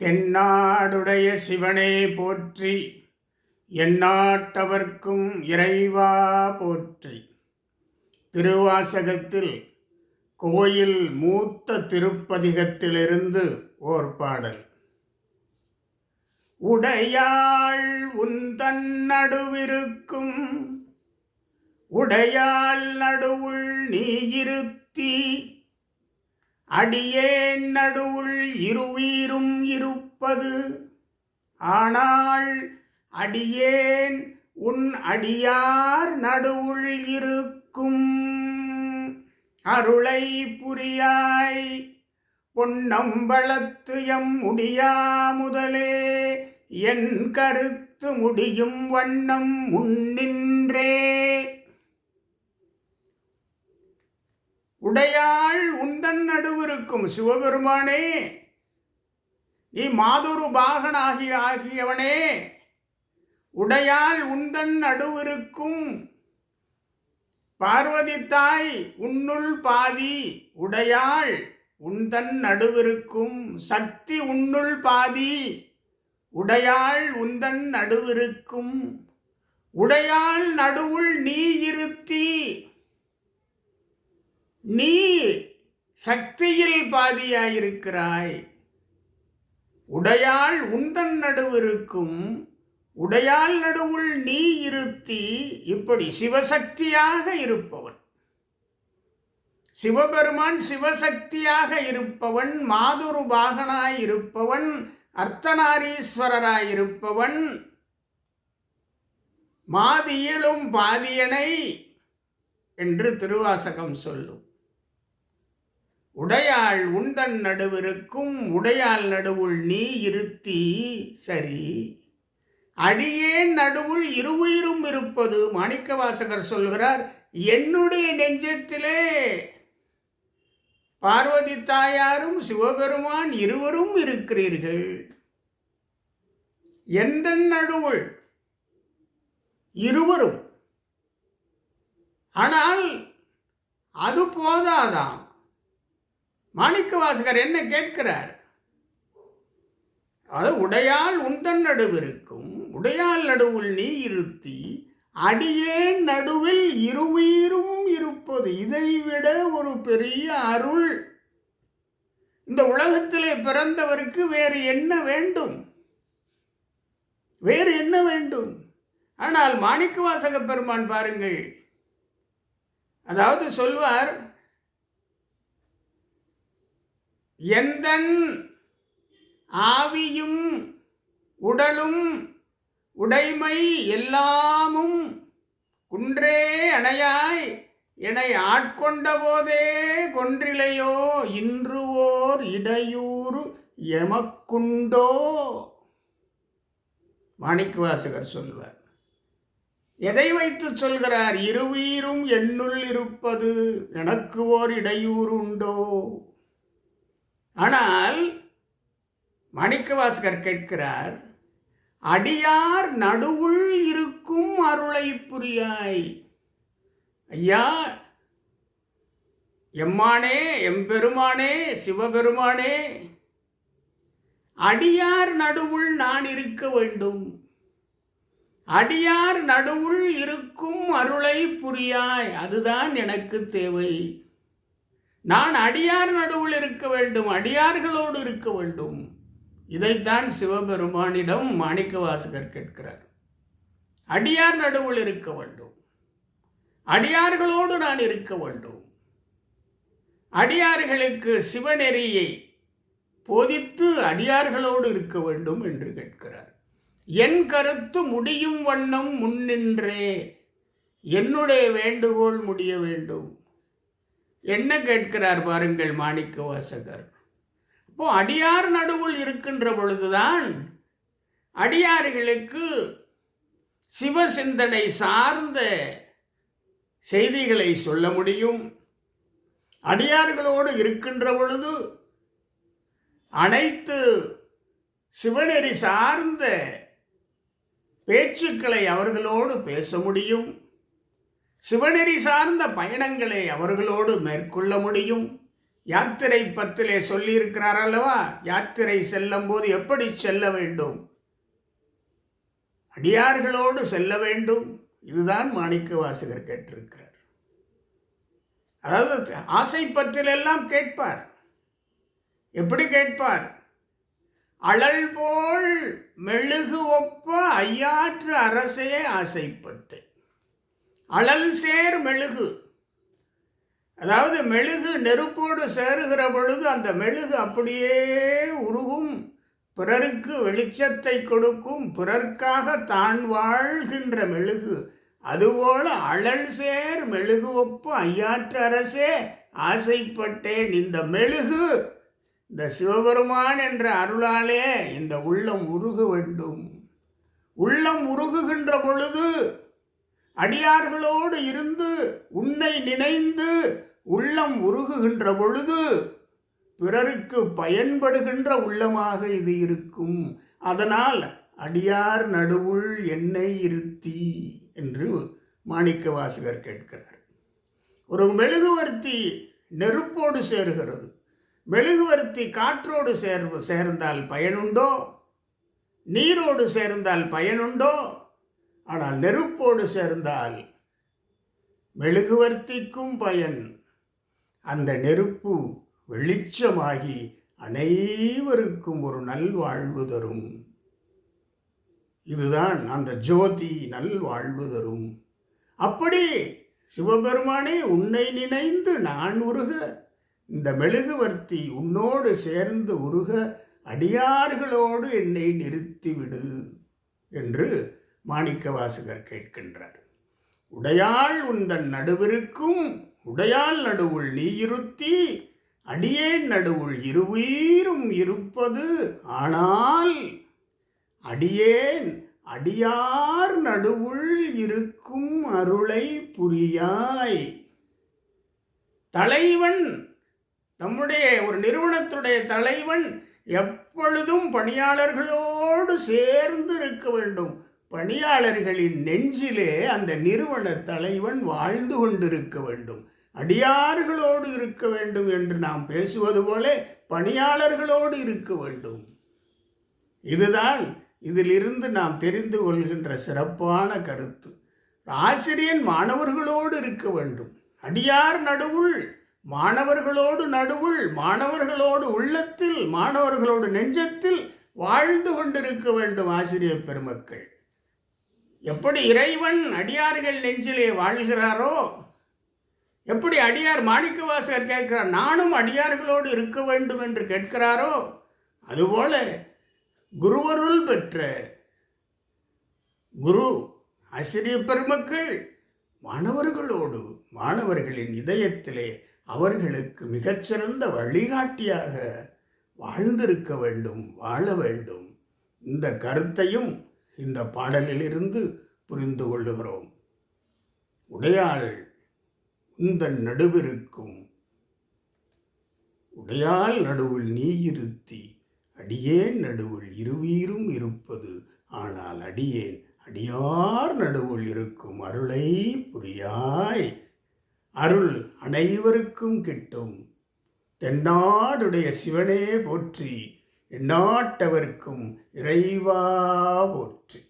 தென்னாடுடைய சிவனே போற்றி, எந்நாட்டவர்க்கும் இறைவா போற்றி. திருவாசகத்தில் கோயில் மூத்த திருப்பதிகத்திலிருந்து ஓர் பாடல். உடையாள் உந்தன் நடுவிருக்கும், உடையாள் நடுவுள் நீ இருத்தி, அடியேன் நடுவுள் இருவீரும் இருப்பது, ஆனால் அடியேன் உன் அடியார் நடுவுள் இருக்கும். அருளை புரியாய் பொன்னம்பலத்து எம் முடியா முதலே, என் கருத்து முடியும் வண்ணம் முன்னின்றே. உடையாள் உந்தன் நடுவிருக்கும். சிவபெருமானே, நீ மாதுரு பாகனாகியவனே, உடையாள் உந்தன் நடுவிருக்கும். பார்வதி தாய் உன்னுள் பாதி, உடையாள் உந்தன் நடுவிருக்கும். சக்தி உன்னுள் பாதி, உடையாள் உந்தன் நடுவிருக்கும். உடையாள் நடுவுள் நீ இருத்தி, நீ சக்தியில் பாதியாயிருக்கிறாய். உடையாள் உந்தன் நடுவிருக்கும், உடையாள் நடுவுள் நீ இருத்தி. இப்படி சிவசக்தியாக இருப்பவன், சிவபெருமான் சிவசக்தியாக இருப்பவன், மாதுரு பாகனாய் இருப்பவன், அர்த்தநாரீஸ்வரராய் இருப்பவன், மாதியிலும் பாதியனை என்று திருவாசகம் சொல்லும். உடையாள் உந்தன் நடுவிருக்கும், உடையாள் நடுவுள் நீ இருத்தி. சரி, அடியேன் நடுவுள் இருவீரும் இருப்பது. மாணிக்கவாசகர் சொல்கிறார், என்னுடைய நெஞ்சத்திலே பார்வதி தாயாரும் சிவபெருமான் இருவரும் இருக்கிறீர்கள். எந்த நடுவுள் இருவரும். ஆனால் அது போதாதான். மாணிக்கவாசகர் என்ன கேட்கிறார்? அது உடையாள் உந்தன் நடுவிருக்கும், உடையாள் நடுவுள் நீ இருத்தி, அடியேன் நடுவில் இருவீரும் இருப்பது. இதைவிட ஒரு பெரிய அருள் இந்த உலகத்திலே பிறந்தவருக்கு வேறு என்ன வேண்டும்? வேறு என்ன வேண்டும்? ஆனால் மாணிக்கவாசக பெருமான் பாருங்கள், அதாவது சொல்வார், எந்தன் ஆவியும் உடலும் உடைமை எல்லாமும் குன்றே அணையாய் என்னை ஆட்கொண்ட போதே கொன்றிலையோ, இன்று ஓர் இடையூறு எமக்குண்டோ. மாணிக்கவாசகர் சொல்வார். எதை வைத்து சொல்கிறார்? இருவீரும் என்னுள் இருப்பது, எனக்கு ஓர் இடையூறு உண்டோ? ஆனால் மாணிக்கவாசகர் கேட்கிறார், அடியார் நடுவுள் இருக்கும் அருளை புரியாய். ஐயா, எம்மானே, எம்பெருமானே, சிவபெருமானே, அடியார் நடுவுள் நான் இருக்க வேண்டும். அடியார் நடுவுள் இருக்கும் அருளை புரியாய். அதுதான் எனக்கு தேவை. நான் அடியார் நடுவுள் இருக்க வேண்டும், அடியார்களோடு இருக்க வேண்டும். இதைத்தான் சிவபெருமானிடம் மாணிக்கவாசகர் கேட்கிறார். அடியார் நடுவுள் இருக்க வேண்டும், அடியார்களோடு நான் இருக்க வேண்டும். அடியார்களுக்கு சிவநெறியை போதித்து அடியார்களோடு இருக்க வேண்டும் என்று கேட்கிறார். என் கருத்து முடியும் வண்ணம் முன்னின்றே. என்னுடைய வேண்டுகோள் முடிய வேண்டும். என்ன கேட்கிறார் பாருங்கள் மாணிக்கவாசகர். அப்போ அடியார் நடுவுள் இருக்கின்ற பொழுதுதான் அடியார்களுக்கு சிவசிந்தனை சார்ந்த செய்திகளை சொல்ல முடியும். அடியார்களோடு இருக்கின்ற பொழுது அனைத்து சிவநெறி சார்ந்த பேச்சுக்களை அவர்களோடு பேச முடியும். சிவநெறி சார்ந்த பயணங்களை அவர்களோடு மேற்கொள்ள முடியும். யாத்திரை பத்திலே சொல்லியிருக்கிறார் அல்லவா? யாத்திரை செல்லும் போது எப்படி செல்ல வேண்டும்? அடியார்களோடு செல்ல வேண்டும். இதுதான் மாணிக்கவாசகர் கேட்டிருக்கிறார். அதாவது ஆசை பற்றிலெல்லாம் கேட்பார். எப்படி கேட்பார்? அழல் போல் மெழுகு ஒப்ப ஐயாற்று அரசே ஆசைப்பட்டு. அழல் சேர் மெழுகு, அதாவது மெழுகு நெருப்போடு சேருகிற பொழுது அந்த மெழுகு அப்படியே உருகும், பிறருக்கு வெளிச்சத்தை கொடுக்கும், பிறர்க்காக தான் வாழ்கின்ற மெழுகு. அதுபோல அழல் சேர் மெழுகு ஒப்ப ஐயாற்று அரசே ஆசைப்பட்டேன். இந்த மெழுகு, இந்த சிவபெருமான் என்ற அருளாலே இந்த உள்ளம் உருக வேண்டும். உள்ளம் உருகுகின்ற பொழுது அடியார்களோடு இருந்து உன்னை நினைந்து உள்ளம் உருகுகின்ற பொழுது பிறருக்கு பயன்படுகின்ற உள்ளமாக இது இருக்கும். அதனால் அடியார் நடுவுள் என்னை இருத்தி என்று மாணிக்கவாசகர் கேட்கிறார். ஒரு மெழுகுவர்த்தி நெருப்போடு சேருகிறது. மெழுகுவர்த்தி காற்றோடு சேர்ந்தால் பயனுண்டோ? நீரோடு சேர்ந்தால் பயனுண்டோ? ஆனால் நெருப்போடு சேர்ந்தால் மெழுகுவர்த்திக்கும் பயன். அந்த நெருப்பு வெளிச்சமாகி அனைவருக்கும் ஒரு நல்வாழ்வு தரும். இதுதான் அந்த ஜோதி நல்வாழ்வு தரும். அப்படி சிவபெருமானே உன்னை நினைந்து நான் உருக, இந்த மெழுகுவர்த்தி உன்னோடு சேர்ந்து உருக, அடியார்களோடு என்னை நிறுத்திவிடு என்று மாணிக்கவாசகர் கேட்கின்றார். உடையாள் உந்தன் நடுவிருக்கும் உடையாள் நடுவுள் நீ இருத்தி, அடியேன் நடுவுள் இருவீரும் இருப்பது. ஆனால் அடியேன் அடியார் நடுவுள் இருக்கும் அருளை புரியாய். தலைவன், தம்முடைய ஒரு நிறுவனத்துடைய தலைவன் எப்பொழுதும் பணியாளர்களோடு சேர்ந்து இருக்க வேண்டும். பணியாளர்களின் நெஞ்சிலே அந்த நிறுவன தலைவன் வாழ்ந்து கொண்டிருக்க வேண்டும். அடியார்களோடு இருக்க வேண்டும் என்று நாம் பேசுவது போல பணியாளர்களோடு இருக்க வேண்டும். இதுதான் இதிலிருந்து நாம் தெரிந்து கொள்கின்ற சிறப்பான கருத்து. ஆசிரியன் மாணவர்களோடு இருக்க வேண்டும். அடியார் நடுவுள், மாணவர்களோடு நடுவுள், மாணவர்களோடு உள்ளத்தில், மாணவர்களோடு நெஞ்சத்தில் வாழ்ந்து கொண்டிருக்க வேண்டும் ஆசிரியர் பெருமக்கள். எப்படி இறைவன் அடியார்கள் நெஞ்சிலே வாழ்கிறாரோ, எப்படி அடியார் மாணிக்கவாசகர் கேட்கிறார், நானும் அடியார்களோடு இருக்க வேண்டும் என்று கேட்கிறாரோ, அதுபோல குருவருள் பெற்ற குரு ஆசிரியர் பெருமக்கள் மாணவர்களோடு, மாணவர்களின் இதயத்திலே அவர்களுக்கு மிகச்சிறந்த வழிகாட்டியாக வாழ்ந்திருக்க வேண்டும், வாழ வேண்டும். இந்த கருத்தையும் இந்த பாடலிலிருந்து புரிந்து கொள்ளுகிறோம். உடையாள் உந்தன் நடுவிருக்கும் உடையாள் நடுவுள் நீ இருத்தி, அடியேன் நடுவுள் இருவீரும் இருப்பது. ஆனால் அடியேன் அடியார் நடுவுள் இருக்கும் அருளை புரியாய். அருள் அனைவருக்கும் கிட்டும். தென்னாடுடைய சிவனே போற்றி, எந்நாட்டவர்க்கும் இறைவா போற்றி.